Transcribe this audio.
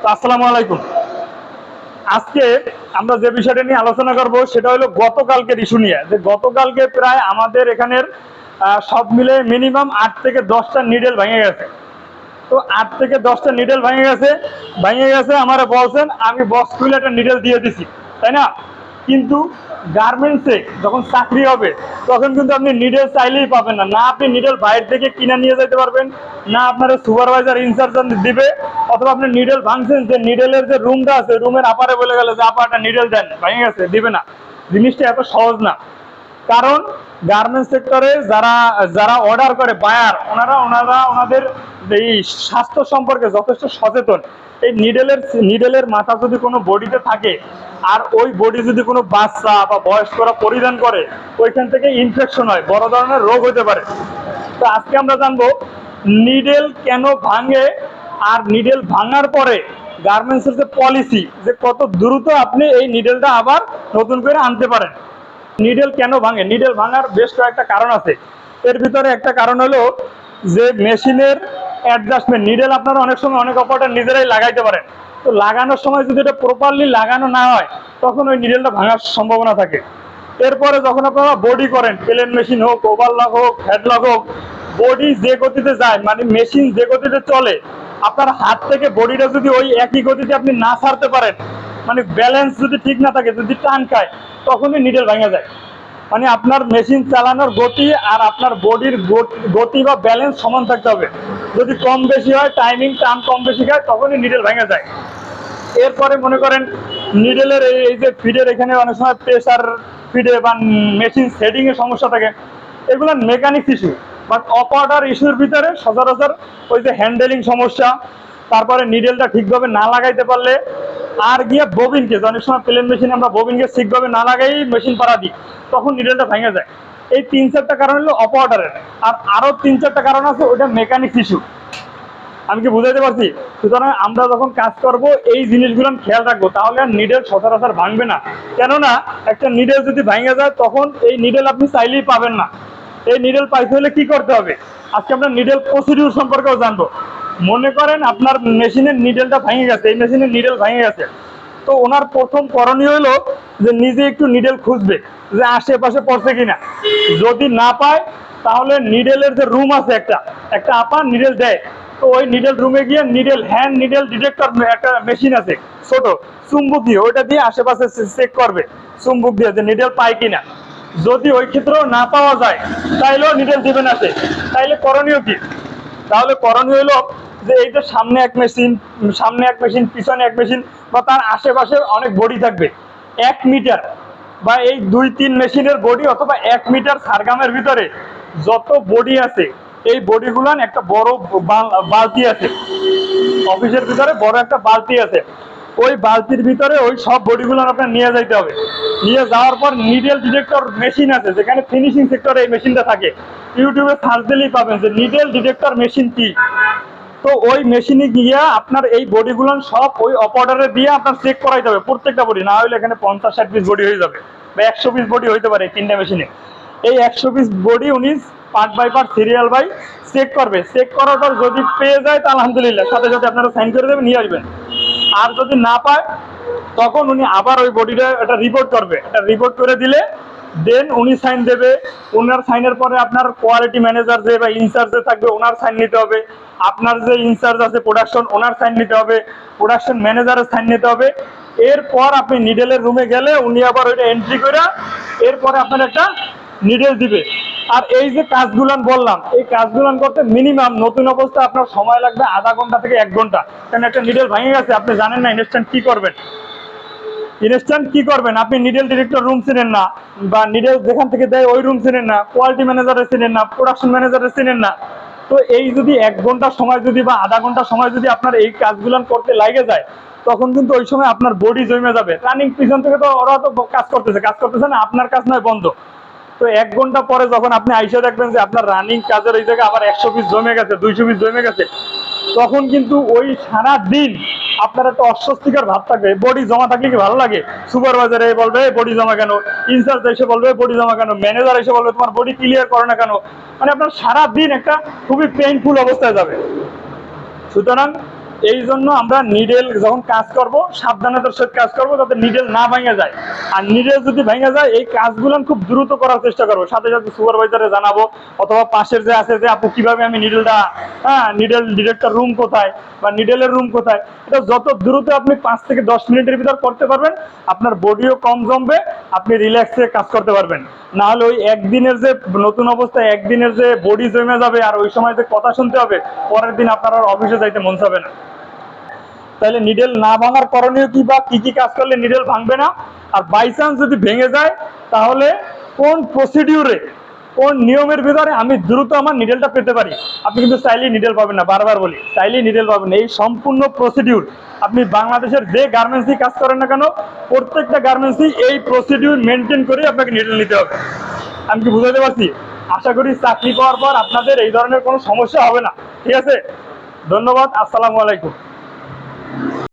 আসসালামু আলাইকুম। আজকে আমরা যে বিষয়টা নিয়ে আলোচনা করব সেটা হলো গতকালকের ইস্যু নিয়ে। যে গতকালকে প্রায় আমাদের এখানের সব মিলে মিনিমাম 8 থেকে 10টা নিডেল ভেঙে গেছে। তো 8 থেকে 10টা নিডেল ভেঙে গেছে আমারে বলছেন, আমি বক্স খুলে একটা নিডেল দিয়ে দিছি, তাই না? কিন্তু গার্মেন্টসে যখন চাকরি হবে তখন কিন্তু আপনি নিডেল চাইলেই পাবেন না। না আপনি নিডেল বাইরে থেকে কিনে নিয়ে যেতে পারবেন, না আপনার সুপারভাইজার ইনসার্জন দিবে, অথবা আপনি নিডেল ভাঙছেন, যে নিডেলের যে রুমটা আছে রুমের আপারে বলে গেল যে আপা একটা নিডেল দেন, ভেঙে গেছে, দিবে না। জিনিসটা এত সহজ না। কারণ গার্মেন্টস সেক্টরে যারা যারা অর্ডার করে বায়ার, ওনারা ওনাদের এই স্বাস্থ্য সম্পর্কে যথেষ্ট সচেতন। এই নিডেলের মাথা যদি কোনো বডিতে থাকে, আর ওই বডি যদি কোনো বাচ্চা বা বয়স্করা পরিধান করে, ওইখান থেকে ইনফেকশন হয়, বড় ধরনের রোগ হতে পারে। তো আজকে আমরা জানবো নিডেল কেন ভাঙে, আর নিডেল ভাঙার পরে গার্মেন্টসের যে পলিসি, যে কত দ্রুত আপনি এই নিডেলটা আবার নতুন করে আনতে পারেন। নিডেল কেন ভাঙে? নিডেল ভাঙার বেশ কয়েকটা কারণ আছে। এর ভিতরে একটা কারণ হলো যে মেশিনের অ্যাডজাস্টমেন্ট। নিডেল আপনারা অনেক সময় অনেক অপারেটর নিজেরাই লাগাইতে পারেন, তো লাগানোর সময় যদি এটা প্রপারলি লাগানো না হয় তখন ওই নিডেলটা ভাঙার সম্ভাবনা থাকে। এরপরে যখন আপনারা বডি করেন, প্লেন মেশিন হোক, ওভারলক হোক, হেডলক হোক, বডি যে গতিতে যায়, মানে মেশিন যে গতিতে চলে, আপনার হাত থেকে বডিটা যদি ওই একই গতিতে আপনি না ছাড়তে পারেন, মানে ব্যালেন্স যদি ঠিক না থাকে, যদি টান খায়, তখনই নিডেল ভেঙে যায়। মানে আপনার মেশিন চালানোর গতি আর আপনার বডির গতি বা ব্যালেন্স সমান থাকতে হবে। যদি কম বেশি হয়, টাইমিং টান কম বেশি খায়, তখনই নিডেল ভেঙে যায়। এরপরে মনে করেন নিডেলের এই যে ফিডের এখানে অনেক সময় প্রেসার ফিডে বা মেশিন সেটিং এর সমস্যা থাকে, এগুলো মেকানিক্স ইস্যু। বাট অপারেটর ইস্যুর ভিতরে সচরাচর ওই যে হ্যান্ডেলিং সমস্যা, তারপরে নিডেলটা ঠিকভাবে না লাগাইতে পারলে, আর গিয়ে ববিনকে, অনেক সময় প্লেন মেশিনে আমরা ববিনকে ঠিকভাবে না লাগাই মেশিন পাড়া দিই, তখন নিডেলটা ভেঙে যায়। এই 3-4টা কারণ হলো অপারেটরের। আর আরো 3-4টা কারণ আছে, ওইটা মেকানিক্স ইস্যু। আমি কি বুঝাইতে পারছি? সুতরাং আমরা যখন কাজ করব এই জিনিসগুলো খেয়াল রাখবো, তাহলে আর নিডেল সচরাচর ভাঙবে না। কেননা একটা নিডেল যদি ভেঙে যায় তখন এই নিডেল আপনি চাইলেই পাবেন না। এই নিডেল পাইতে হলে কি করতে হবে, আজকে আমরা নিডেল প্রসিডিউর সম্পর্কেও জানবো। মনে করেন আপনার মেশিনের নিডেলটা ভেঙে গেছে, এই মেশিনের নিডেল ভেঙে গেছে, তো ওনার প্রথম করণীয় হলো যে নিজে একটু নিডেল খুঁজবে যে আশেপাশে পড়ছে কিনা। যদি না পায় তাহলে নিডেলের যে রুম আছে, একটা একটা আপা নিডেল দেয়, তো ওই নিডেল রুমে গিয়ে নিডেল হ্যান্ড নিডেল ডিটেক্টর একটা মেশিন আছে ছোট, চুম্বকীয়, ওইটা দিয়ে আশেপাশে চেক করবে চুম্বক দিয়ে যে নিডেল পায় কিনা। যদি ওই ক্ষেত্রেও না পাওয়া যায় তাইলেও নিডেল দিবেন আছে। তাইলে করণীয় কি? তাহলে করণীয় হলো যে এই যে সামনে এক মেশিন পিছনে এক মেশিন, বা তার আশেপাশে অনেক বডি থাকবে, 1 মিটার বা এই 2-3 মেশিনের বডি, অথবা 1 মিটার সারগামের ভিতরে যত বডি আছে, এই বডিগুলান একটা বড় বালতি আছে, অফিসের ভিতরে বড় একটা বালতি আছে, ওই বালতির ভিতরে ওই সব বডিগুলো আপনার নিয়ে যাইতে হবে। নিয়ে যাওয়ার পর নিডেল ডিটেক্টর মেশিন আছে, যেখানে ফিনিশিং সেক্টরে এই মেশিনটা থাকে, ইউটিউবে সার্চ দিলেই পাবেন যে নিডেল ডিটেক্টর মেশিন কি। তো ওই মেশিনে গিয়ে আপনার এই বডিগুলো সব ওই অপারেটরে দিয়ে আপনার চেক করাইতে হবে প্রত্যেকটা বডি, না হলে এখানে 50-60 পিস বডি হয়ে যাবে, বা 100 পিস বডি হইতে পারে 3টা মেশিনে। এই 100 পিস বডি উনি part by part serial by check করবে। চেক করার পর যদি পেয়ে যায় তা আলহামদুলিল্লাহ, সাথে সাথে আপনারা সাইন করে দেবেন, নিয়ে আসবেন। আর যদি না পায় তখন উনি আবার ওই বডিটা একটা রিপোর্ট করবে, একটা রিপোর্ট করে দিলে দেন উনি সাইন দেবে। ওনার সাইনের পরে আপনার কোয়ালিটি ম্যানেজার যে বা ইনচার্জ যে থাকবে ওনার সাইন নিতে হবে, আপনার যে ইনচার্জ আছে প্রোডাকশন ওনার সাইন নিতে হবে, প্রোডাকশন ম্যানেজারের সাইন নিতে হবে। এরপর আপনি নিডেলের রুমে গেলে উনি আবার ওইটা এন্ট্রি করে এরপরে আপনার একটা নিডেল দিবে। আর এই যে কাজগুলান বললাম, এই কাজগুলান করতে মিনিমাম নতুন অবস্থা আপনার সময় লাগবে আধা ঘন্টা থেকে 1 ঘন্টা। কারণ একটা নিডেল ভেঙে গেছে, আপনি জানেন না ইনস্ট্যান্ট কি করবেন। আপনি নিডেল ডিরেক্টর রুম চিনেন না, বা নিডেল যেখান থেকে দেয় ওই রুম চিনেন না, কোয়ালিটি ম্যানেজারের চিনেন না, প্রোডাকশন ম্যানেজারের চিনেন না। তো এই যদি 1 ঘন্টা সময় যদি বা আধা ঘন্টা সময় যদি আপনার এই কাজগুলো করতে লাগে যায়, তখন কিন্তু ওই সময় আপনার বডি জমে যাবে। রানিং পিছন থেকে তো ওরা তো কাজ করতেছে না, আপনার কাজ নয় বন্ধ। তো 1 ঘন্টা পরে যখন আপনি আইসা দেখবেন যে আপনার রানিং কাজের ওই জায়গায় আবার 100 পিস জমে গেছে, 200 পিস জমে গেছে, তখন কিন্তু ওই সারা দিন আপনার একটা অস্বস্তিকর ভাব থাকবে। বডি জমা থাকলে কি ভালো লাগে? সুপারভাইজার বলবে বডি জমা কেন, ইনচার্জ এসে বলবে বডি জমা কেন, ম্যানেজার এসে বলবে তোমার বডি ক্লিয়ার করে না কেন। মানে আপনার সারা দিন একটা খুবই পেইনফুল অবস্থায় যাবে। সুতরাং এই জন্য আমরা নিডেল যখন কাজ করব সাবধানতার সাথে কাজ করব, যাতে নিডেল না ভেঙে যায়। আর নিডেল যদি ভেঙে যায় এই কাজগুলো খুব দ্রুত করার চেষ্টা করবো, সাথে সাথে সুপারভাইজারে জানাবো, অথবা পাশের যে আছে যে আপু কিভাবে আমি নিডেলটা, নিডেল ডিরেক্টর রুম কোথায় বা নিডেলের রুম কোথায়, এটা যত দ্রুত আপনি 5 থেকে 10 মিনিটের ভিতর করতে পারবেন, আপনার বডিও কম জমবে, আপনি রিল্যাক্সে কাজ করতে পারবেন। না হলে ওই একদিনের যে নতুন অবস্থায় একদিনের যে বডি জমে যাবে, আর ওই সময় যে কথা শুনতে হবে, পরের দিন আপনার আর অফিসে যাইতে মন চাবে না। তাহলে নিডেল না ভাঙার করণীয় কি বা কি কি কাজ করলে নিডেল ভাঙবে না, আর বাই চান্স যদি ভেঙে যায় তাহলে কোন প্রসিডিউরে, কোন নিয়মের ভিতরে আমি দ্রুত আমার নিডেলটা পেতে পারি। আপনি কিন্তু চাইলেই নিডেল পাবেন না, বারবার বলি, চাইলেই নিডেল পাবেন না। এই সম্পূর্ণ প্রসিডিউর আপনি বাংলাদেশের যে গার্মেন্টসই কাজ করেন না কেন, প্রত্যেকটা গার্মেন্টসই এই প্রসিডিউর মেনটেন করে আপনাকে নিডেল নিতে হবে। আমি কি বুঝাতে পারছি? আশা করি চাকরি পাওয়ার পর আপনাদের এই ধরনের কোনো সমস্যা হবে না। ঠিক আছে, ধন্যবাদ, আসসালামু আলাইকুম।